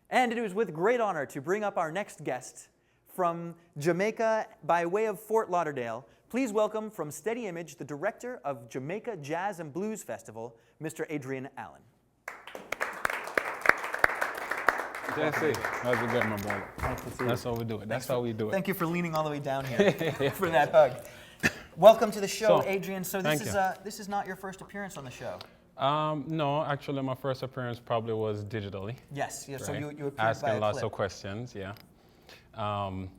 And it is with great honor to bring up our next guest from Jamaica by way of Fort Lauderdale. Please welcome from Steady Image the director of Jamaica Jazz and Blues Festival, Mr. Adrian Allen. Jesse, how's it going, my brother? Nice to see you. That's how we do it. That's how we do it. Thank you for leaning all the way down here for that hug. Welcome to the show, Adrian. So this is not your first appearance on the show. No, actually, my first appearance probably was digitally. Yes, yeah, right? so you appeared asking by a lots clip. of questions, yeah. And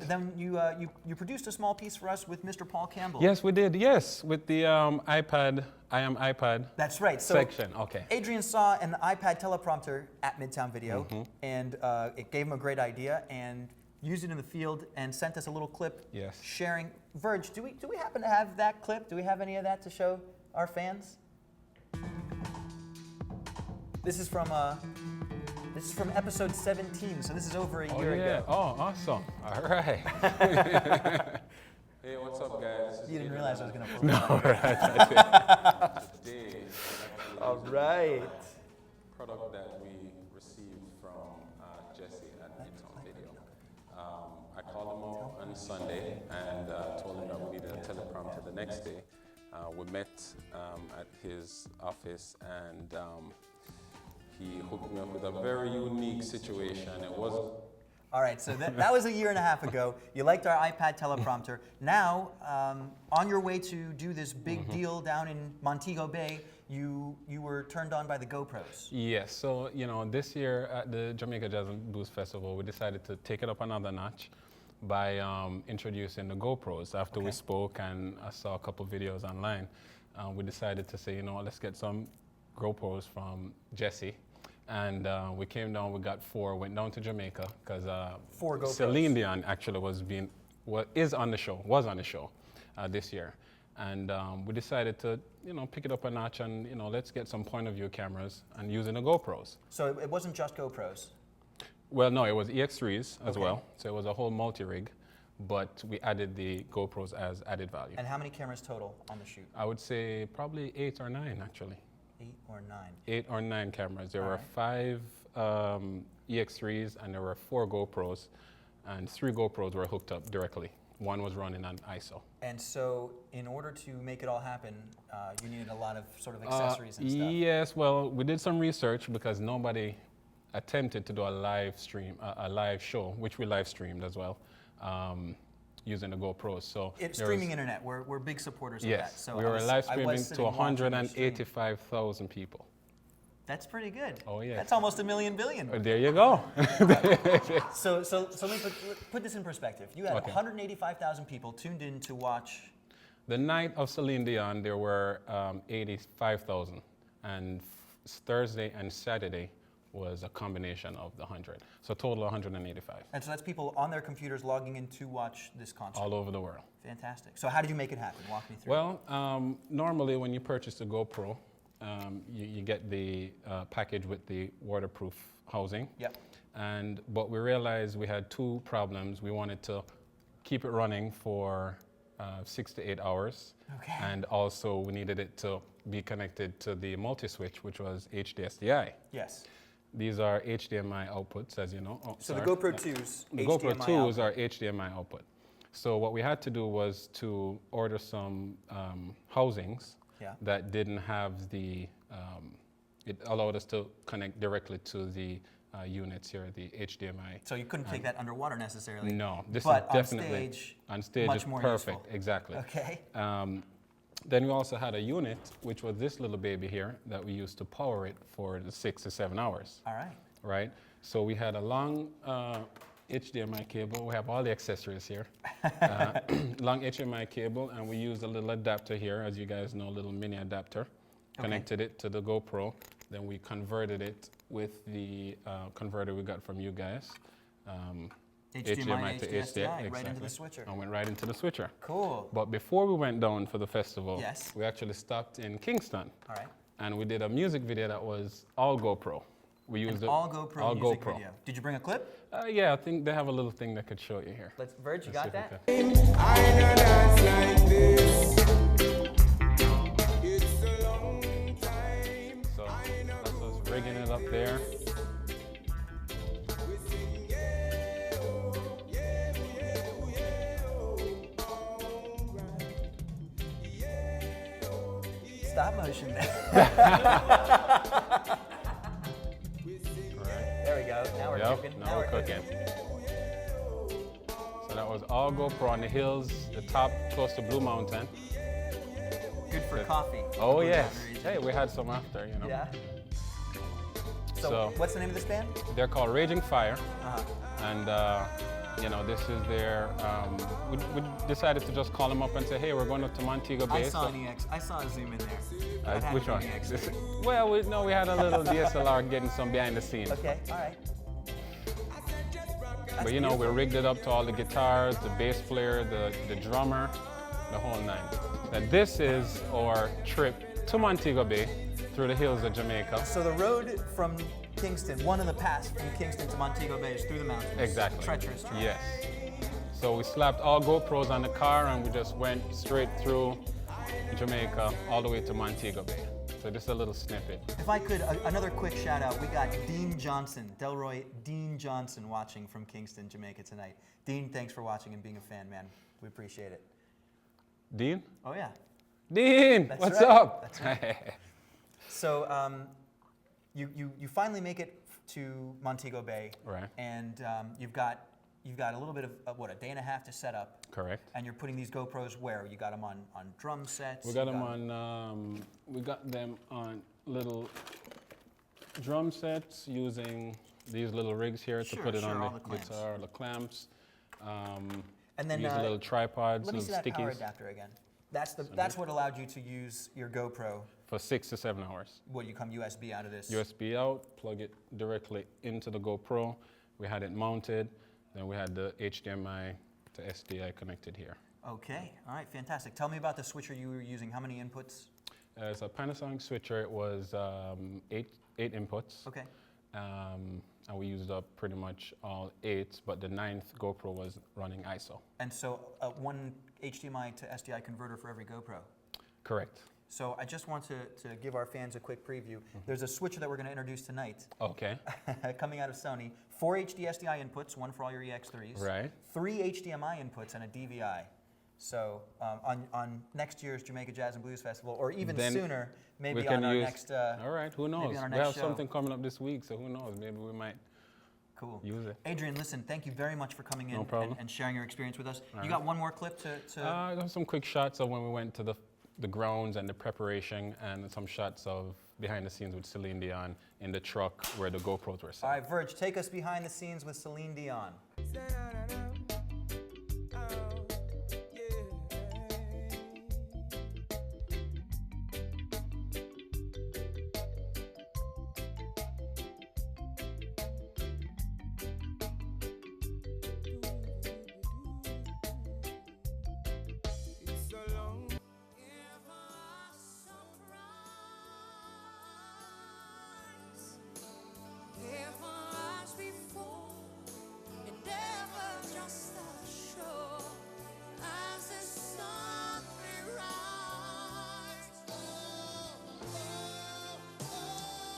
then you produced a small piece for us with Mr. Paul Campbell. Yes, we did. Yes, with the iPad. I am iPad. That's right. So section. Okay. Adrian saw an iPad teleprompter at Midtown Video, and it gave him a great idea, and used it in the field, and sent us a little clip. Yes. Sharing. Verge, do we happen to have that clip? Do we have any of that to show our fans? This is from episode 17, so this is over a year ago. Oh, awesome. All right. Hey, what's up, guys? You didn't realize I was going to pull No, right. Today, all right. product that we received from Jesse at Midtown Video. I called him up on Sunday and told him that we needed a teleprompter the next day. We met at his office, and he hooked me up with a very unique situation. It was. All right, so that was a year and a half ago. You liked our iPad teleprompter. Now, on your way to do this big deal down in Montego Bay, you were turned on by the GoPros. Yes, so this year at the Jamaica Jazz and Blues Festival, we decided to take it up another notch by introducing the GoPros. After we spoke and I saw a couple videos online, we decided to say, let's get some GoPros from Jesse. And we came down, we got 4, went down to Jamaica, because 4 GoPros. Celine Dion actually was on the show this year. And we decided to, pick it up a notch and, let's get some point of view cameras and using the GoPros. So it wasn't just GoPros? Well, no, it was EX3s as well. So it was a whole multi-rig, but we added the GoPros as added value. And how many cameras total on the shoot? I would say probably 8 or 9, actually. 8 or 9? 8 or 9 cameras. There were 5 EX3s and there were 4 GoPros, and 3 GoPros were hooked up directly. 1 was running on ISO. And so in order to make it all happen, you needed a lot of sort of accessories and stuff. Yes, well, we did some research because nobody attempted to do a live stream, a live show, which we live streamed as well, using the GoPros. So streaming internet, we're big supporters of that. Yes, So we were live streaming to 185,000 people. That's pretty good. Oh yeah. That's almost 1 million billion. There you go. So let me put this in perspective. You had 185,000 people tuned in to watch. The night of Celine Dion, there were 85,000, and Thursday and Saturday was a combination of the 100. So total 185. And so that's people on their computers logging in to watch this concert. All over the world. Fantastic. So how did you make it happen? Walk me through. Well, normally when you purchase a GoPro, you get the package with the waterproof housing. Yep. But we realized we had 2 problems. We wanted to keep it running for 6 to 8 hours. Okay. And also we needed it to be connected to the multi-switch, which was HDSDI. Yes. These are HDMI outputs, as you know. Oh, so sorry. the GoPro 2's The HDMI GoPro 2s output. are HDMI output. So what we had to do was to order some housings that didn't have the, it allowed us to connect directly to the units here, the HDMI. So you couldn't take that underwater necessarily. No, this but is definitely on stage much is more perfect. useful. Exactly. Okay. Then we also had a unit, which was this little baby here, that we used to power it for the 6 to 7 hours. All right. Right. So we had a long HDMI cable. We have all the accessories here. Long HDMI cable, and we used a little adapter here, as you guys know, a little mini adapter. Connected it to the GoPro. Then we converted it with the converter we got from you guys. HDMI to HDSI, exactly. right into the switcher. And went right into the switcher. Cool. But before we went down for the festival, yes, we actually stopped in Kingston. All right. And we did a music video that was all GoPro. We used it. All GoPro all music GoPro. video. Did you bring a clip? Yeah, I think they have a little thing that could show you here. Verge, you Let's got see if that? we can- I know dance like this. It's a long time. So that's us rigging it up there. We sing yeah, oh, yeah, yeah, yeah, oh, alright. Yeah, oh, yeah. Stop motion there. Right. There we go. Now we're Yep, cooking. now we're cooking. So that was all GoPro on the hills, the top close to Blue Mountain. Good for coffee. Oh Blue yes. Mountain region. Hey, we had some after, you know. Yeah. So, So- what's the name of this band? They're called Raging Fire, Uh-huh. and you know, this is their. We decided to just call them up and say, hey, we're going up to Montego Bay. I saw an EX. I saw a zoom in there. Uh, That had which to be one? an EX. Well, we had a little DSLR getting some behind the scenes. Okay, all right. But you know, we rigged it up to all the guitars, the bass player, the drummer, the whole nine. And this is our trip to Montego Bay through the hills of Jamaica. So the road from Kingston, one of the paths from Kingston to Montego Bay is through the mountains. Exactly. Treacherous terrain. Yes. So we slapped all GoPros on the car and we just went straight through Jamaica all the way to Montego Bay. So just a little snippet. If I could, another quick shout out. We got Dean Johnson, Delroy Dean Johnson watching from Kingston, Jamaica tonight. Dean, thanks for watching and being a fan, man. We appreciate it. Dean? Oh yeah. Dean, That's what's right. up? That's right. So you finally make it to Montego Bay, Right. And you've got a little bit of what, a day and a half to set up. Correct. And you're putting these GoPros where? You got them on drum sets? We got them on. We got them on little drum sets using these little rigs here to Sure, put it sure, on all the the clamps. guitar, the clamps. And then Use little tripods, let me see little that power stickies adapter again. That's what allowed you to use your GoPro. for 6 to 7 hours. What, you come USB out of this? USB out, plug it directly into the GoPro. We had it mounted. Then we had the HDMI to SDI connected here. Okay, all right, fantastic. Tell me about the switcher you were using. How many inputs? It's a Panasonic switcher. It was eight inputs. Okay. And we used up pretty much all 8, but the 9th GoPro was running ISO. And so one HDMI to SDI converter for every GoPro. Correct. So I just want to give our fans a quick preview. There's a switcher that we're going to introduce tonight, Okay. coming out of Sony. 4 HD SDI inputs, one for all your EX3s. Right. 3 HDMI inputs and a DVI. So on next year's Jamaica Jazz and Blues Festival, or even Then sooner, maybe we can on our use, next. all right, who knows? on our We next have show. something coming up this week, so who knows? Maybe we might Cool. use it. Adrian, listen, thank you very much for coming in No problem. and sharing your experience with us. You right. got one more clip to I got some quick shots of when we went to the grounds and the preparation, and some shots of behind the scenes with Celine Dion in the truck where the GoPros were set. All right, Verge, take us behind the scenes with Celine Dion. Say, na, na, na.